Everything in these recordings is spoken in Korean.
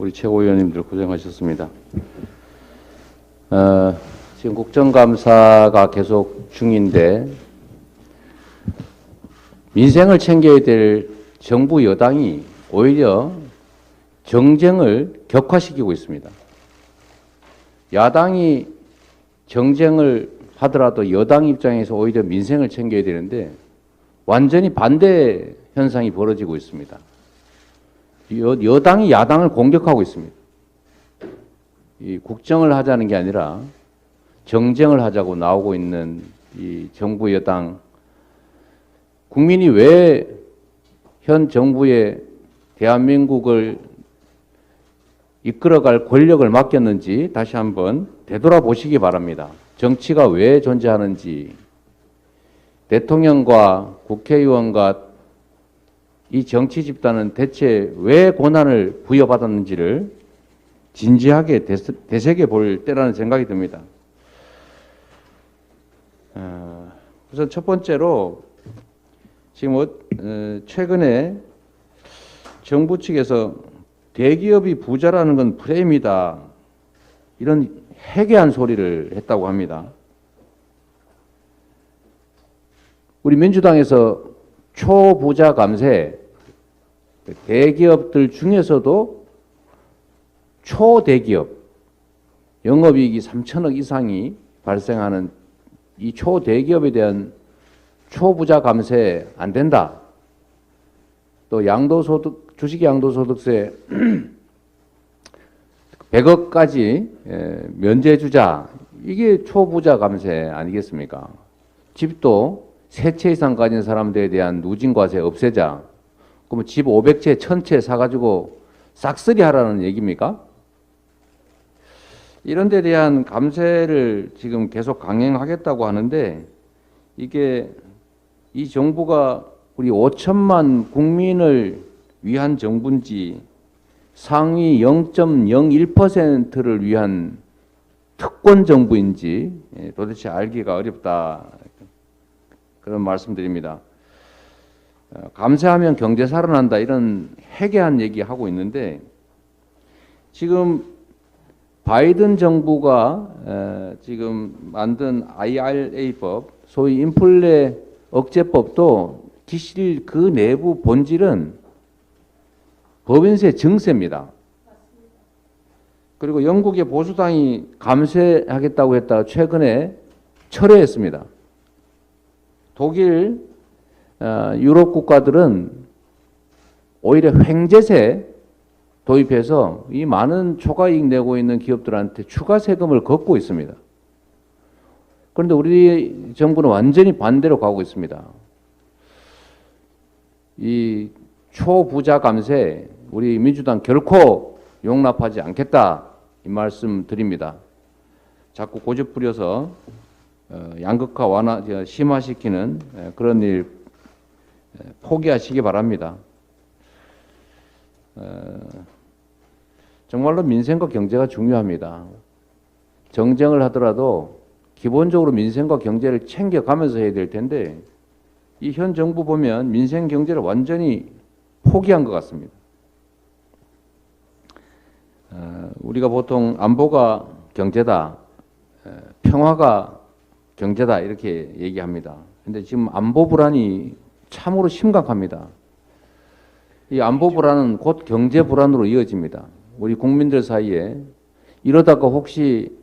우리 최고위원님들 고생하셨습니다. 지금 국정감사가 계속 중인데 민생을 챙겨야 될 정부 여당이 오히려 정쟁을 격화시키고 있습니다. 야당이 정쟁을 하더라도 여당 입장에서 오히려 민생을 챙겨야 되는데 완전히 반대 현상이 벌어지고 있습니다. 여당이 야당을 공격하고 있습니다. 이 국정을 하자는 게 아니라 정쟁을 하자고 나오고 있는 이 정부 여당, 국민이 왜 현 정부에 대한민국을 이끌어갈 권력을 맡겼는지 다시 한번 되돌아보시기 바랍니다. 정치가 왜 존재하는지, 대통령과 국회의원과 이 정치 집단은 대체 왜 권한을 부여받았는지를 진지하게 되새겨 볼 때라는 생각이 듭니다. 우선 첫 번째로 지금 최근에 정부 측에서 대기업이 부자라는 건 프레임이다, 이런 해괴한 소리를 했다고 합니다. 우리 민주당에서 초부자 감세, 대기업들 중에서도 초대기업, 영업이익이 3천억 이상이 발생하는 이 초대기업에 대한 초부자 감세 안 된다. 또 양도소득, 주식 양도소득세 100억까지 면제 주자. 이게 초부자 감세 아니겠습니까? 집도 3채 이상 가진 사람들에 대한 누진과세 없애자. 그러면 집 500채, 1000채 사가지고 싹쓸이 하라는 얘기입니까? 이런 데 대한 감세를 지금 계속 강행하겠다고 하는데 이게 이 정부가 우리 5천만 국민을 위한 정부인지 상위 0.01%를 위한 특권 정부인지 도대체 알기가 어렵다, 그런 말씀드립니다. 감세하면 경제 살아난다, 이런 해괴한 얘기하고 있는데 지금 바이든 정부가 지금 만든 IRA법, 소위 인플레 억제법도 기실 그 내부 본질은 법인세 증세입니다. 그리고 영국의 보수당이 감세하겠다고 했다가 최근에 철회했습니다. 독일, 유럽 국가들은 오히려 횡재세 도입해서 이 많은 초과이익 내고 있는 기업들한테 추가 세금을 걷고 있습니다. 그런데 우리 정부는 완전히 반대로 가고 있습니다. 이 초부자 감세, 우리 민주당 결코 용납하지 않겠다, 이 말씀 드립니다. 자꾸 고집 부려서 양극화 완화, 심화시키는 그런 일 포기하시기 바랍니다. 정말로 민생과 경제가 중요합니다. 정쟁을 하더라도 기본적으로 민생과 경제를 챙겨가면서 해야 될 텐데 이 현 정부 보면 민생 경제를 완전히 포기한 것 같습니다. 우리가 보통 안보가 경제다, 평화가 경제다, 이렇게 얘기합니다. 근데 지금 안보 불안이 참으로 심각합니다. 이 안보 불안은 곧 경제 불안으로 이어집니다. 우리 국민들 사이에 이러다가 혹시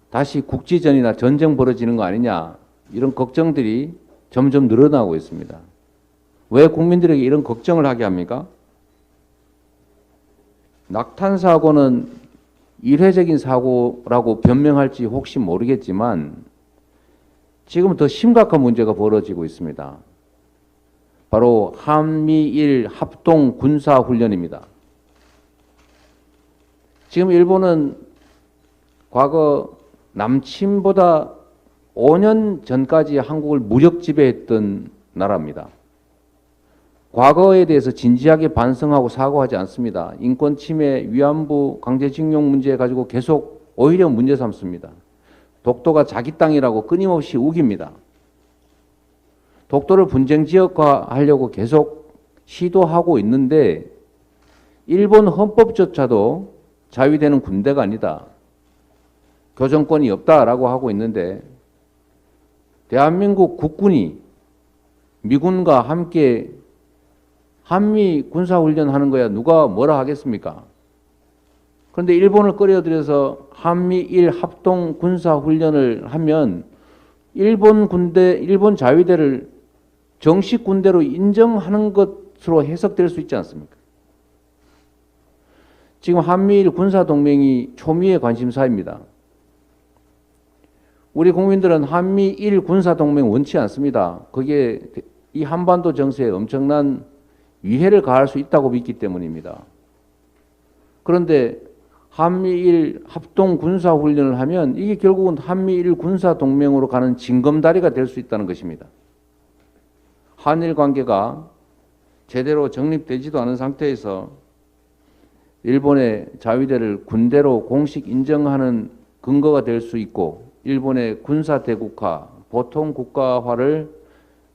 다시 국지전이나 전쟁 벌어지는 거 아니냐, 이런 걱정들이 점점 늘어나고 있습니다. 왜 국민들에게 이런 걱정을 하게 합니까? 낙탄 사고는 일회적인 사고라고 변명할지 혹시 모르겠지만 지금 더 심각한 문제가 벌어지고 있습니다. 바로 한미일 합동 군사 훈련입니다. 지금 일본은 과거 남침보다 5년 전까지 한국을 무력 지배했던 나라입니다. 과거에 대해서 진지하게 반성하고 사과하지 않습니다. 인권 침해, 위안부, 강제징용 문제 가지고 계속 오히려 문제 삼습니다. 독도가 자기 땅이라고 끊임없이 우깁니다. 독도를 분쟁 지역화하려고 계속 시도하고 있는데 일본 헌법조차도 자위대는 군대가 아니다. 교정권이 없다라고 하고 있는데 대한민국 국군이 미군과 함께 한미 군사훈련하는 거야 누가 뭐라 하겠습니까? 그런데 일본을 끌어들여서 한미일 합동 군사훈련을 하면 일본 군대, 일본 자위대를 정식 군대로 인정하는 것으로 해석될 수 있지 않습니까? 지금 한미일 군사동맹이 초미의 관심사입니다. 우리 국민들은 한미일 군사동맹 원치 않습니다. 그게 이 한반도 정세에 엄청난 위해를 가할 수 있다고 믿기 때문입니다. 그런데 한미일 합동 군사훈련을 하면 이게 결국은 한미일 군사동맹으로 가는 징검다리가 될 수 있다는 것입니다. 한일 관계가 제대로 정립되지도 않은 상태에서 일본의 자위대를 군대로 공식 인정하는 근거가 될 수 있고 일본의 군사 대국화, 보통 국가화를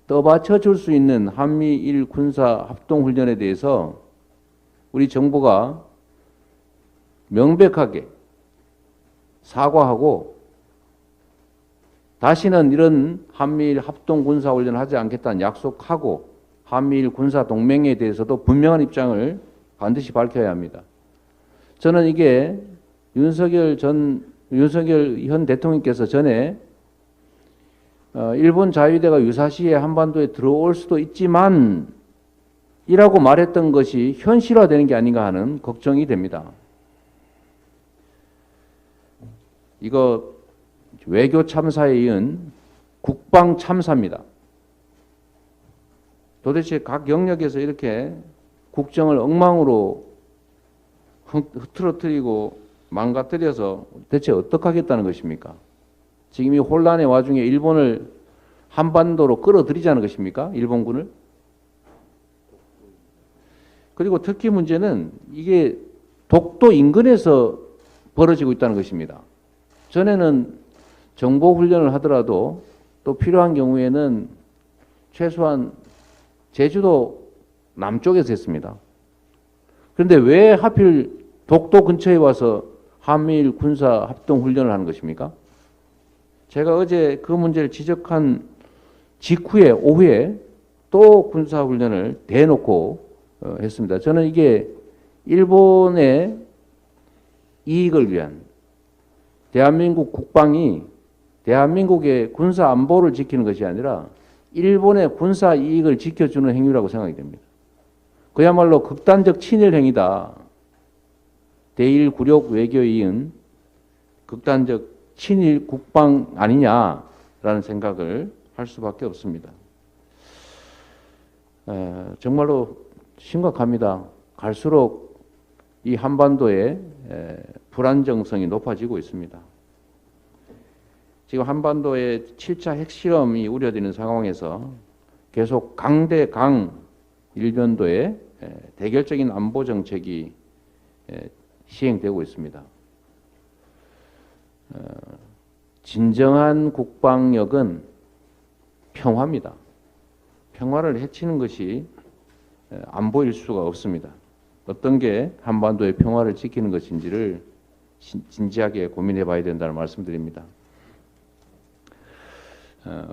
떠받쳐 줄 수 있는 한미일 군사 합동훈련에 대해서 우리 정부가 명백하게 사과하고 다시는 이런 한미일 합동 군사훈련을 하지 않겠다는 약속하고 한미일 군사동맹에 대해서도 분명한 입장을 반드시 밝혀야 합니다. 저는 이게 윤석열 현 대통령께서 전에 일본 자위대가 유사시에 한반도에 들어올 수도 있지만 이라고 말했던 것이 현실화되는 게 아닌가 하는 걱정이 됩니다. 이거 외교 참사에 이은 국방 참사입니다. 도대체 각 영역에서 이렇게 국정을 엉망으로 흐트러뜨리고 망가뜨려서 대체 어떻게 하겠다는 것입니까? 지금 이 혼란의 와중에 일본을 한반도로 끌어들이자는 것입니까? 일본군을? 그리고 특히 문제는 이게 독도 인근에서 벌어지고 있다는 것입니다. 전에는 정보훈련을 하더라도 또 필요한 경우에는 최소한 제주도 남쪽에서 했습니다. 그런데 왜 하필 독도 근처에 와서 한미일 군사 합동 훈련을 하는 것입니까? 제가 어제 그 문제를 지적한 직후에 오후에 또 군사 훈련을 대놓고 했습니다. 저는 이게 일본의 이익을 위한 대한민국 국방이 대한민국의 군사 안보를 지키는 것이 아니라 일본의 군사 이익을 지켜주는 행위라고 생각이 됩니다. 그야말로 극단적 친일 행위다. 대일 굴욕 외교에 이은 극단적 친일 국방 아니냐라는 생각을 할 수밖에 없습니다. 정말로 심각합니다. 갈수록 이 한반도의 불안정성이 높아지고 있습니다. 지금 한반도의 7차 핵실험이 우려되는 상황에서 계속 강대강 일변도의 대결적인 안보 정책이 시행되고 있습니다. 진정한 국방력은 평화입니다. 평화를 해치는 것이 안보일 수가 없습니다. 어떤 게 한반도의 평화를 지키는 것인지를 진지하게 고민해 봐야 된다는 말씀드립니다.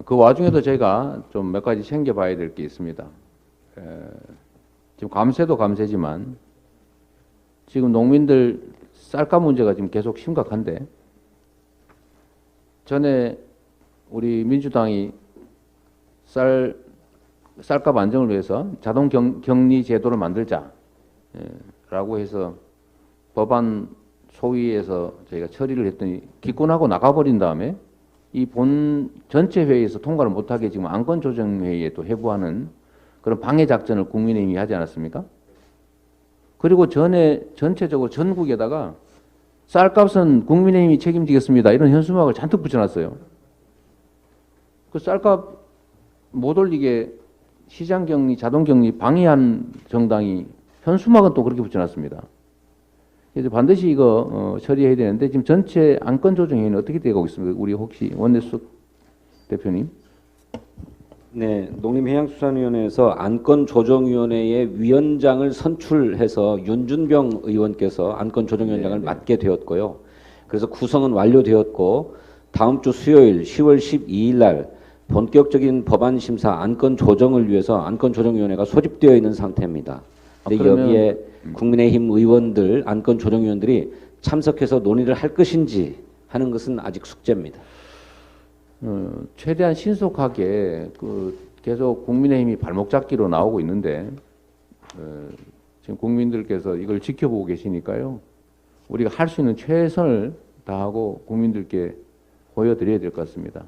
그 와중에도 제가 좀 몇 가지 챙겨봐야 될 게 있습니다. 지금 감세도 감세지만 지금 농민들 쌀값 문제가 지금 계속 심각한데 전에 우리 민주당이 쌀값 안정을 위해서 자동 격리 제도를 만들자 라고 해서 법안 소위에서 저희가 처리를 했더니 기권하고 나가버린 다음에 이 본 전체 회의에서 통과를 못하게 지금 안건조정회의에 또 회부하는 그런 방해 작전을 국민의힘이 하지 않았습니까? 그리고 전체적으로 전국에다가 쌀값은 국민의힘이 책임지겠습니다. 이런 현수막을 잔뜩 붙여놨어요. 그 쌀값 못 올리게 시장격리, 자동격리 방해한 정당이 현수막은 또 그렇게 붙여놨습니다. 그래서 반드시 이거 처리해야 되는데 지금 전체 안건조정회의는 어떻게 되고 있습니까? 우리 혹시 원내수석 대표님? 네, 농림해양수산위원회에서 안건조정위원회의 위원장을 선출해서 윤준병 의원께서 안건조정위원장을 네, 네. 맡게 되었고요. 그래서 구성은 완료되었고 다음 주 수요일 10월 12일 날 본격적인 법안 심사 안건 조정을 위해서 안건조정위원회가 소집되어 있는 상태입니다. 근데 그러면 여기에 국민의힘 의원들, 안건조정위원들이 참석해서 논의를 할 것인지 하는 것은 아직 숙제입니다. 최대한 신속하게 계속 국민의힘이 발목 잡기로 나오고 있는데 지금 국민들께서 이걸 지켜보고 계시니까요. 우리가 할 수 있는 최선을 다하고 국민들께 보여드려야 될 것 같습니다.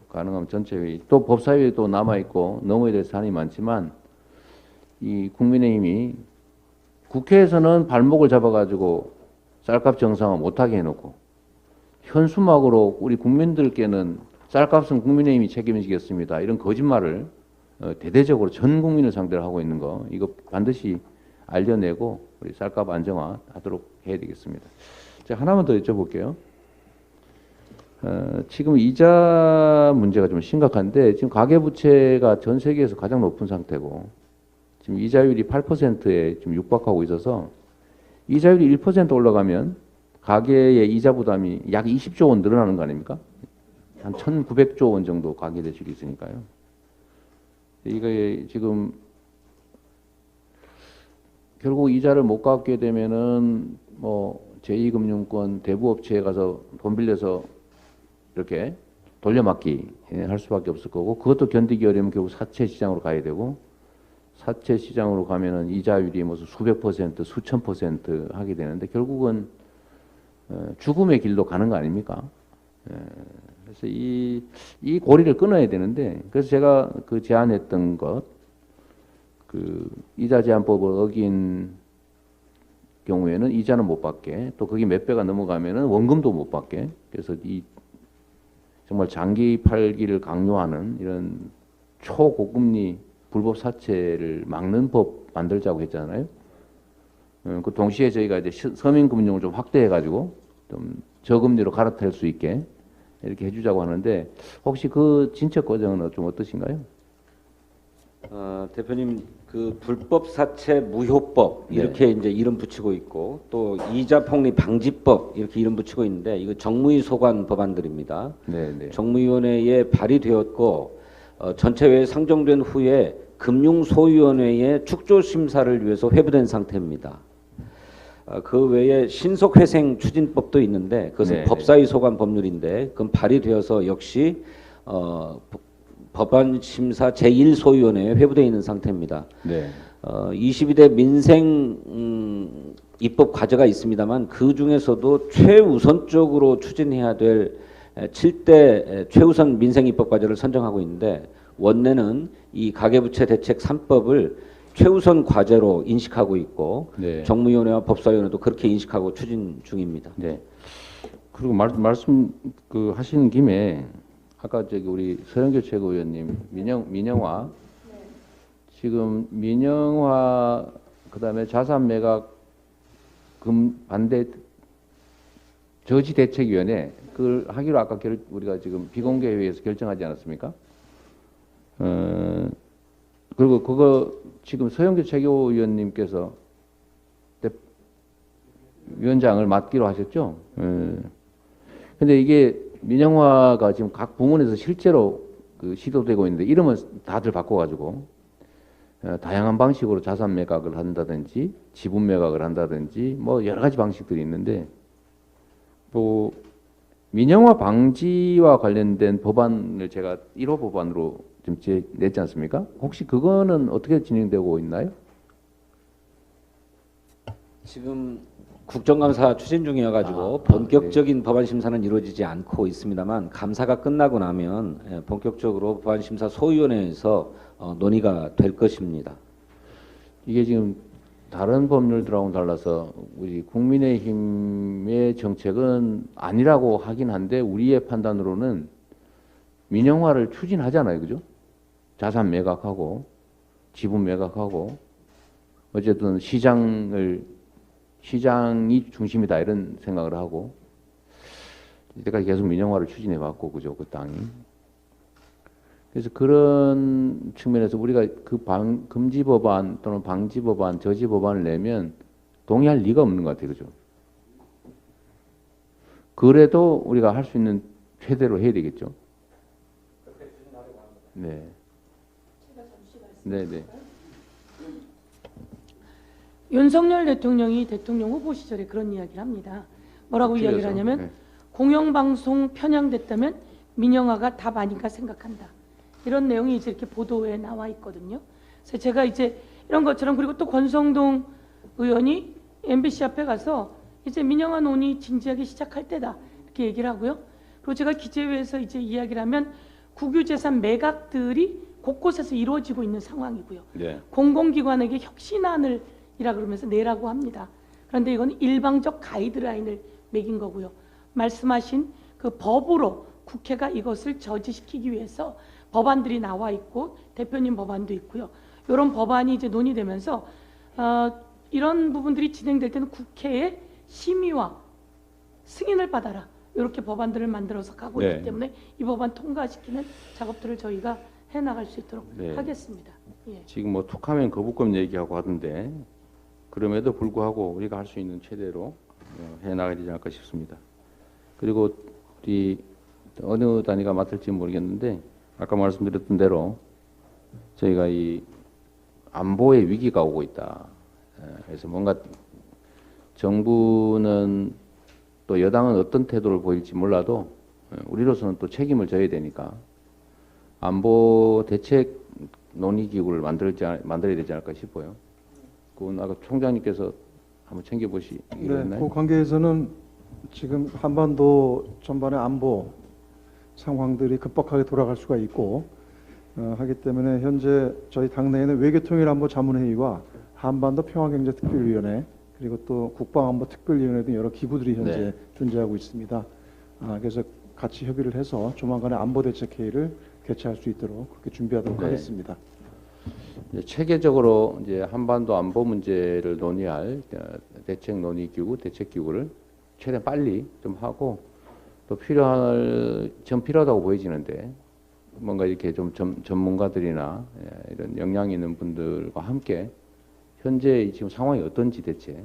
가능하면 전체회의 또 법사위에도 남아 있고 넘어야 될 사안이 많지만 이 국민의힘이 국회에서는 발목을 잡아가지고 쌀값 정상화 못하게 해놓고 현수막으로 우리 국민들께는 쌀값은 국민의힘이 책임지겠습니다. 이런 거짓말을 대대적으로 전 국민을 상대로 하고 있는 거 이거 반드시 알려내고 우리 쌀값 안정화하도록 해야 되겠습니다. 제가 하나만 더 여쭤볼게요. 지금 이자 문제가 좀 심각한데 지금 가계부채가 전 세계에서 가장 높은 상태고 지금 이자율이 8%에 좀 육박하고 있어서 이자율이 1% 올라가면 가계의 이자 부담이 약 20조 원 늘어나는 거 아닙니까? 한 1,900조 원 정도 가계 대출이 있으니까요. 이게 지금 결국 이자를 못 갚게 되면은 뭐 제2금융권 대부업체에 가서 돈 빌려서 이렇게 돌려막기 할 수밖에 없을 거고 그것도 견디기 어려우면 결국 사채 시장으로 가야 되고 사채 시장으로 가면은 이자율이 무슨 수백 퍼센트, 수천 퍼센트 하게 되는데 결국은 죽음의 길로 가는 거 아닙니까? 그래서 이 고리를 끊어야 되는데 그래서 제가 그 제안했던 것, 그 이자 제한법을 어긴 경우에는 이자는 못 받게 또 그게 몇 배가 넘어가면은 원금도 못 받게 그래서 이 정말 장기 팔기를 강요하는 이런 초고금리 불법 사채를 막는 법 만들자고 했잖아요. 그 동시에 저희가 이제 서민금융을 좀 확대해가지고 좀 저금리로 갈아탈 수 있게 이렇게 해주자고 하는데 혹시 그 진척 과정은 좀 어떠신가요? 대표님 그 불법 사채 무효법 이렇게 네. 이제 이름 붙이고 있고 또 이자 폭리 방지법 이렇게 이름 붙이고 있는데 이거 정무위 소관 법안들입니다. 네, 네. 정무위원회에 발의되었고 전체회에 상정된 후에 금융소위원회의 축조 심사를 위해서 회부된 상태입니다. 그 외에 신속회생 추진법도 있는데 그것은 네, 법사위 소관 법률인데 그건 발의되어서 역시 법안 심사 제1소위원회에 회부되어 있는 상태입니다. 네. 22대 민생 입법 과제가 있습니다만 그 중에서도 최우선적으로 추진해야 될 7대 최우선 민생 입법 과제를 선정하고 있는데 원내는 이 가계부채 대책 3법을 최우선 과제로 인식하고 있고 네. 정무위원회와 법사위원회도 그렇게 인식하고 추진 중입니다. 네. 그리고 말씀 그 하시는 김에 아까 저기 우리 서영교 최고위원님 민영화 지금 민영화 그다음에 자산 매각 반대 저지 대책위원회 그걸 하기로 아까 우리가 지금 비공개 회의에서 결정하지 않았습니까? 그리고 그거 지금 서영교 최고위원님께서 위원장을 맡기로 하셨죠? 근데 이게 민영화가 지금 각 부문에서 실제로 그 시도되고 있는데 이름은 다들 바꿔가지고 다양한 방식으로 자산 매각을 한다든지 지분 매각을 한다든지 뭐 여러 가지 방식들이 있는데 또 민영화 방지와 관련된 법안을 제가 1호 법안으로 좀 냈지 않습니까? 혹시 그거는 어떻게 진행되고 있나요? 지금 국정감사 추진 중이어가지고 본격적인 법안 심사는 이루어지지 않고 있습니다만 감사가 끝나고 나면 본격적으로 법안 심사 소위원회에서 논의가 될 것입니다. 이게 지금 다른 법률들하고는 달라서 우리 국민의힘의 정책은 아니라고 하긴 한데 우리의 판단으로는 민영화를 추진하잖아요, 그죠? 자산 매각하고 지분 매각하고 어쨌든 시장이 중심이다 이런 생각을 하고 이때까지 계속 민영화를 추진해 왔고 그죠 그 땅이 그래서 그런 측면에서 우리가 그 금지 법안 또는 방지 법안, 저지 법안을 내면 동의할 리가 없는 것 같아요. 그죠? 그래도 우리가 할 수 있는 최대로 해야 되겠죠. 네. 네, 네. 윤석열 대통령이 대통령 후보 시절에 그런 이야기를 합니다. 뭐라고 이야기를 하냐면 네. 공영방송 편향됐다면 민영화가 답 아닌가 생각한다. 이런 내용이 이제 이렇게 보도에 나와 있거든요. 그래서 제가 이제 이런 것처럼 그리고 또 권성동 의원이 MBC 앞에 가서 이제 민영화 논의 진지하게 시작할 때다 이렇게 얘기를 하고요. 그리고 제가 기재회에서 이제 이야기를 하면 국유재산 매각들이 곳곳에서 이루어지고 있는 상황이고요. 네. 공공기관에게 혁신안을 이라 그러면서 내라고 합니다. 그런데 이건 일방적 가이드라인을 매긴 거고요. 말씀하신 그 법으로 국회가 이것을 저지시키기 위해서 법안들이 나와 있고 대표님 법안도 있고요. 이런 법안이 이제 논의되면서 이런 부분들이 진행될 때는 국회의 심의와 승인을 받아라. 이렇게 법안들을 만들어서 가고 네. 있기 때문에 이 법안 통과시키는 작업들을 저희가 해나갈 수 있도록 네. 하겠습니다. 예. 지금 뭐 툭하면 거부권 얘기하고 하던데 그럼에도 불구하고 우리가 할 수 있는 최대로 해나가야 되지 않을까 싶습니다. 그리고 이 어느 단위가 맡을지 모르겠는데 아까 말씀드렸던 대로 저희가 이 안보의 위기가 오고 있다. 그래서 뭔가 정부는 또 여당은 어떤 태도를 보일지 몰라도 우리로서는 또 책임을 져야 되니까 안보 대책 논의기구를 만들어야 되지 않을까 싶어요. 그건 아까 총장님께서 한번 챙겨보시기로 네, 했나요? 그 관계에서는 지금 한반도 전반의 안보 상황들이 급박하게 돌아갈 수가 있고 하기 때문에 현재 저희 당내에는 외교통일안보 자문회의와 한반도 평화경제특별위원회 그리고 또 국방안보특별위원회 등 여러 기구들이 현재 네. 존재하고 있습니다. 그래서 같이 협의를 해서 조만간에 안보대책회의를 개최할 수 있도록 그렇게 준비하도록 네. 하겠습니다. 이제 체계적으로 이제 한반도 안보 문제를 논의할 대책 논의기구, 대책기구를 최대한 빨리 좀 하고 또 좀 필요하다고 보여지는데 뭔가 이렇게 좀 전문가들이나 이런 역량 있는 분들과 함께 현재 지금 상황이 어떤지 대체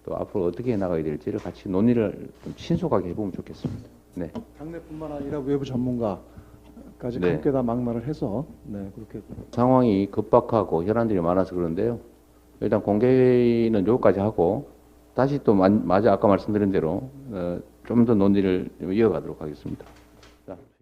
또 앞으로 어떻게 나가야 될지를 같이 논의를 좀 신속하게 해보면 좋겠습니다. 네. 당내뿐만 아니라 외부 전문가까지 네. 함께 다 막말을 해서 그렇게 상황이 급박하고 혈안들이 많아서 그런데요. 일단 공개회의는 여기까지 하고 다시 또 아까 말씀드린 대로 좀 더 논의를 이어가도록 하겠습니다.